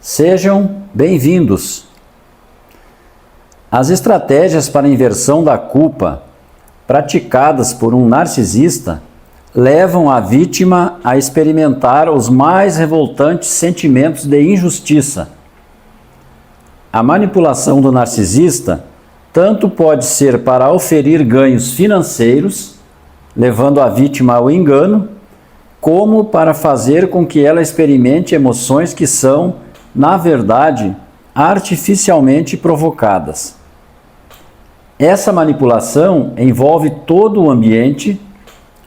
Sejam bem-vindos. As estratégias para a inversão da culpa praticadas por um narcisista levam a vítima a experimentar os mais revoltantes sentimentos de injustiça. A manipulação do narcisista tanto pode ser para oferir ganhos financeiros, levando a vítima ao engano, como para fazer com que ela experimente emoções que são, na verdade, artificialmente provocadas. Essa manipulação envolve todo o ambiente,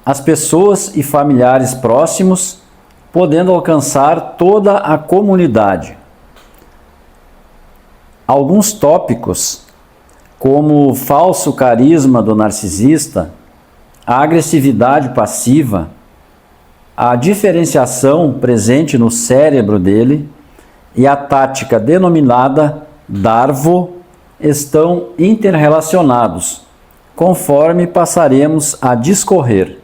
as pessoas e familiares próximos, podendo alcançar toda a comunidade. Alguns tópicos, como o falso carisma do narcisista, a agressividade passiva, a diferenciação presente no cérebro dele e a tática denominada Darvo, estão interrelacionados, conforme passaremos a discorrer.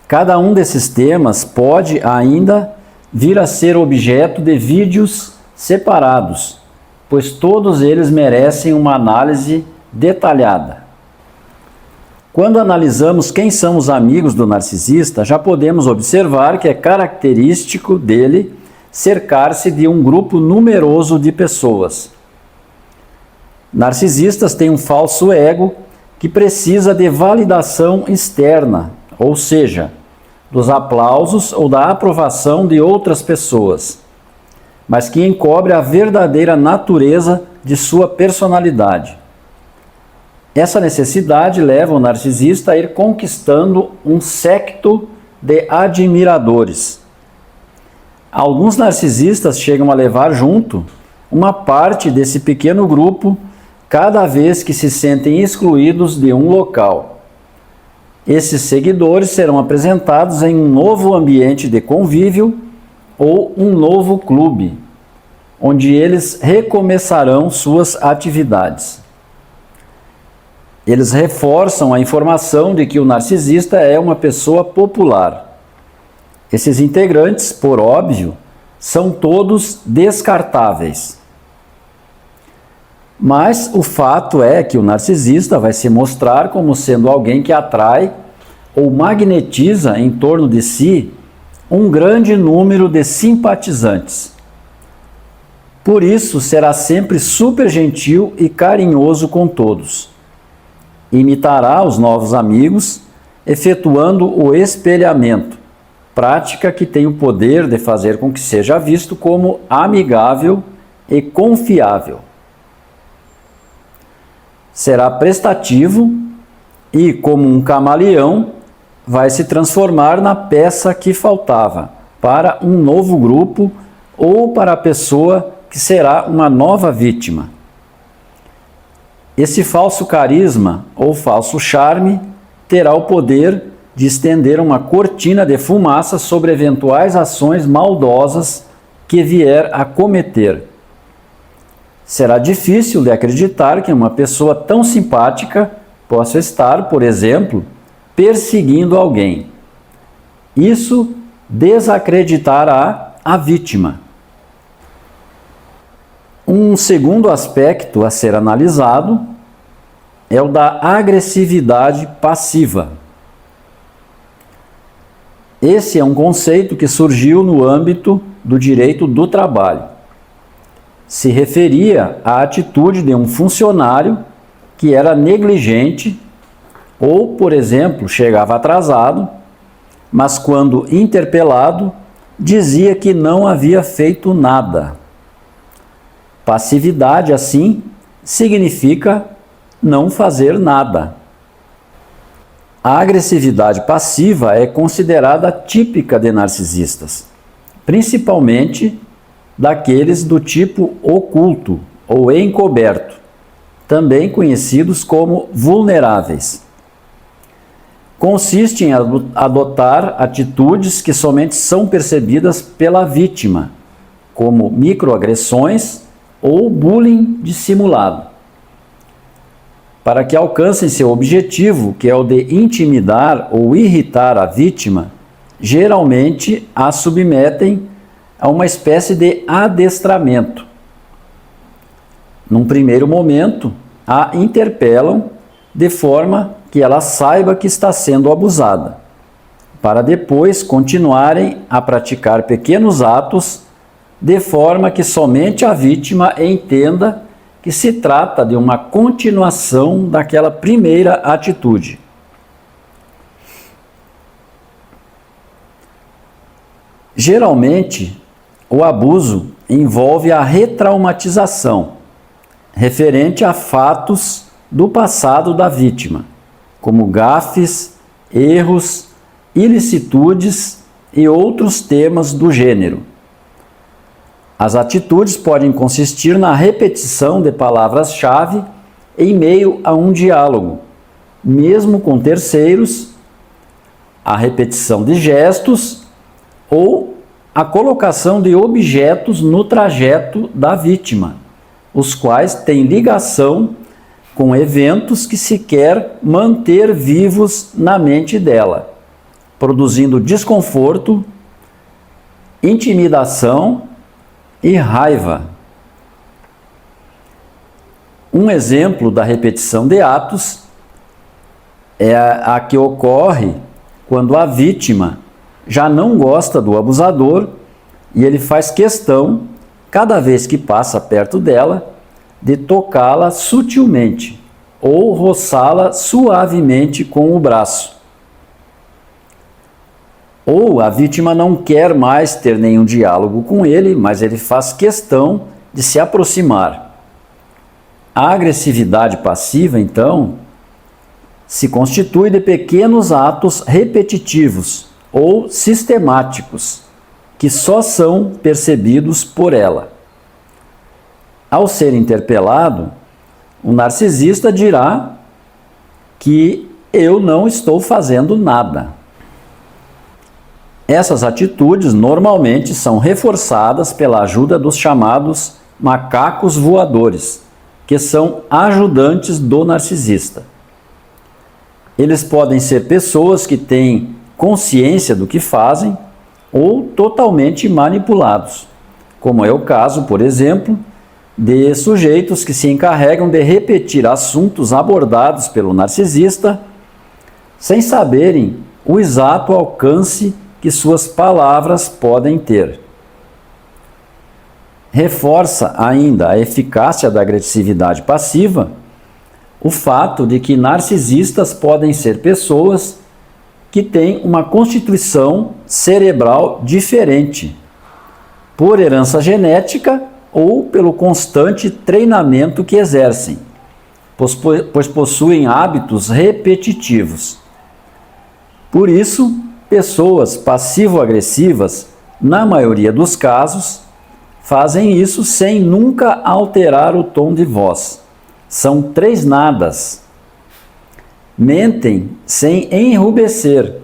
Cada um desses temas pode ainda vir a ser objeto de vídeos separados, pois todos eles merecem uma análise detalhada. Quando analisamos quem são os amigos do narcisista, já podemos observar que é característico dele cercar-se de um grupo numeroso de pessoas. Narcisistas têm um falso ego que precisa de validação externa, ou seja, dos aplausos ou da aprovação de outras pessoas, mas que encobre a verdadeira natureza de sua personalidade. Essa necessidade leva o narcisista a ir conquistando um séquito de admiradores. Alguns narcisistas chegam a levar junto uma parte desse pequeno grupo cada vez que se sentem excluídos de um local. Esses seguidores serão apresentados em um novo ambiente de convívio ou um novo clube, onde eles recomeçarão suas atividades. Eles reforçam a informação de que o narcisista é uma pessoa popular. Esses integrantes, por óbvio, são todos descartáveis. Mas o fato é que o narcisista vai se mostrar como sendo alguém que atrai ou magnetiza em torno de si um grande número de simpatizantes. Por isso, será sempre super gentil e carinhoso com todos. Imitará os novos amigos, efetuando o espelhamento, prática que tem o poder de fazer com que seja visto como amigável e confiável. Será prestativo e, como um camaleão, vai se transformar na peça que faltava para um novo grupo ou para a pessoa que será uma nova vítima. Esse falso carisma ou falso charme terá o poder de estender uma cortina de fumaça sobre eventuais ações maldosas que vier a cometer. Será difícil de acreditar que uma pessoa tão simpática possa estar, por exemplo, perseguindo alguém. Isso desacreditará a vítima. Um segundo aspecto a ser analisado é o da agressividade passiva. Esse é um conceito que surgiu no âmbito do direito do trabalho. Se referia à atitude de um funcionário que era negligente ou, por exemplo, chegava atrasado, mas quando interpelado, dizia que não havia feito nada. Passividade, assim, significa não fazer nada. A agressividade passiva é considerada típica de narcisistas, principalmente daqueles do tipo oculto ou encoberto, também conhecidos como vulneráveis. Consiste em adotar atitudes que somente são percebidas pela vítima, como microagressões ou bullying dissimulado. Para que alcancem seu objetivo, que é o de intimidar ou irritar a vítima, geralmente a submetem a uma espécie de adestramento. Num primeiro momento, a interpelam de forma que ela saiba que está sendo abusada, para depois continuarem a praticar pequenos atos de forma que somente a vítima entenda que se trata de uma continuação daquela primeira atitude. Geralmente, o abuso envolve a retraumatização, referente a fatos do passado da vítima, como gafes, erros, ilicitudes e outros temas do gênero. As atitudes podem consistir na repetição de palavras-chave em meio a um diálogo, mesmo com terceiros, a repetição de gestos ou a colocação de objetos no trajeto da vítima, os quais têm ligação com eventos que se quer manter vivos na mente dela, produzindo desconforto, intimidação e raiva. Um exemplo da repetição de atos é a que ocorre quando a vítima já não gosta do abusador e ele faz questão, cada vez que passa perto dela, de tocá-la sutilmente ou roçá-la suavemente com o braço. Ou a vítima não quer mais ter nenhum diálogo com ele, mas ele faz questão de se aproximar. A agressividade passiva, então, se constitui de pequenos atos repetitivos ou sistemáticos, que só são percebidos por ela. Ao ser interpelado, o narcisista dirá que eu não estou fazendo nada. Essas atitudes normalmente são reforçadas pela ajuda dos chamados macacos voadores, que são ajudantes do narcisista. Eles podem ser pessoas que têm consciência do que fazem ou totalmente manipulados, como é o caso, por exemplo, de sujeitos que se encarregam de repetir assuntos abordados pelo narcisista sem saberem o exato alcance que suas palavras podem ter. Reforça ainda a eficácia da agressividade passiva o fato de que narcisistas podem ser pessoas que têm uma constituição cerebral diferente, por herança genética ou pelo constante treinamento que exercem, pois possuem hábitos repetitivos. Por isso, pessoas passivo-agressivas, na maioria dos casos, fazem isso sem nunca alterar o tom de voz. São 3 nadas. Mentem sem enrubescer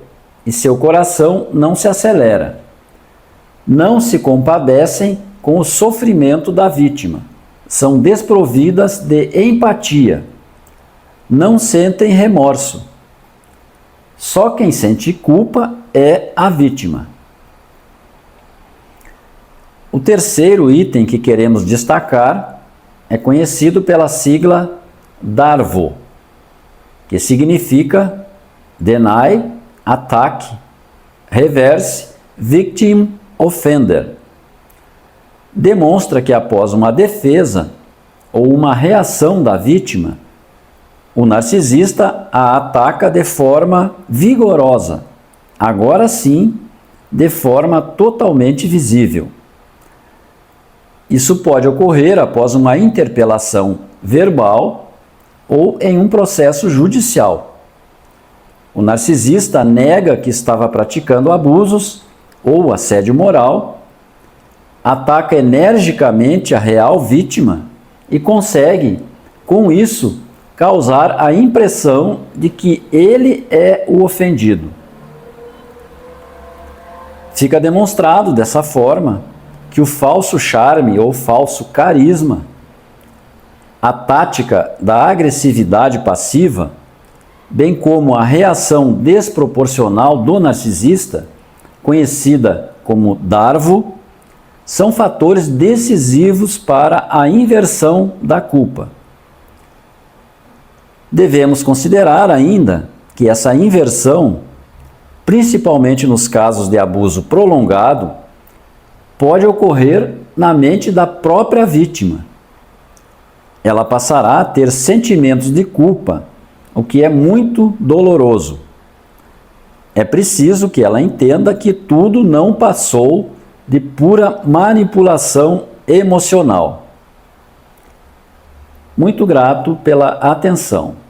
e seu coração não se acelera. Não se compadecem com o sofrimento da vítima. São desprovidas de empatia. Não sentem remorso. Só quem sente culpa é a vítima. O terceiro item que queremos destacar é conhecido pela sigla DARVO, que significa Deny, Attack, Reverse, Victim, Offender. Demonstra que após uma defesa ou uma reação da vítima, o narcisista a ataca de forma vigorosa, agora sim, de forma totalmente visível. Isso pode ocorrer após uma interpelação verbal ou em um processo judicial. O narcisista nega que estava praticando abusos ou assédio moral, ataca energicamente a real vítima e consegue, com isso, causar a impressão de que ele é o ofendido. Fica demonstrado dessa forma que o falso charme ou falso carisma, a tática da agressividade passiva, bem como a reação desproporcional do narcisista, conhecida como DARVO, são fatores decisivos para a inversão da culpa. Devemos considerar ainda que essa inversão, principalmente nos casos de abuso prolongado, pode ocorrer na mente da própria vítima. Ela passará a ter sentimentos de culpa, o que é muito doloroso. É preciso que ela entenda que tudo não passou de pura manipulação emocional. Muito grato pela atenção.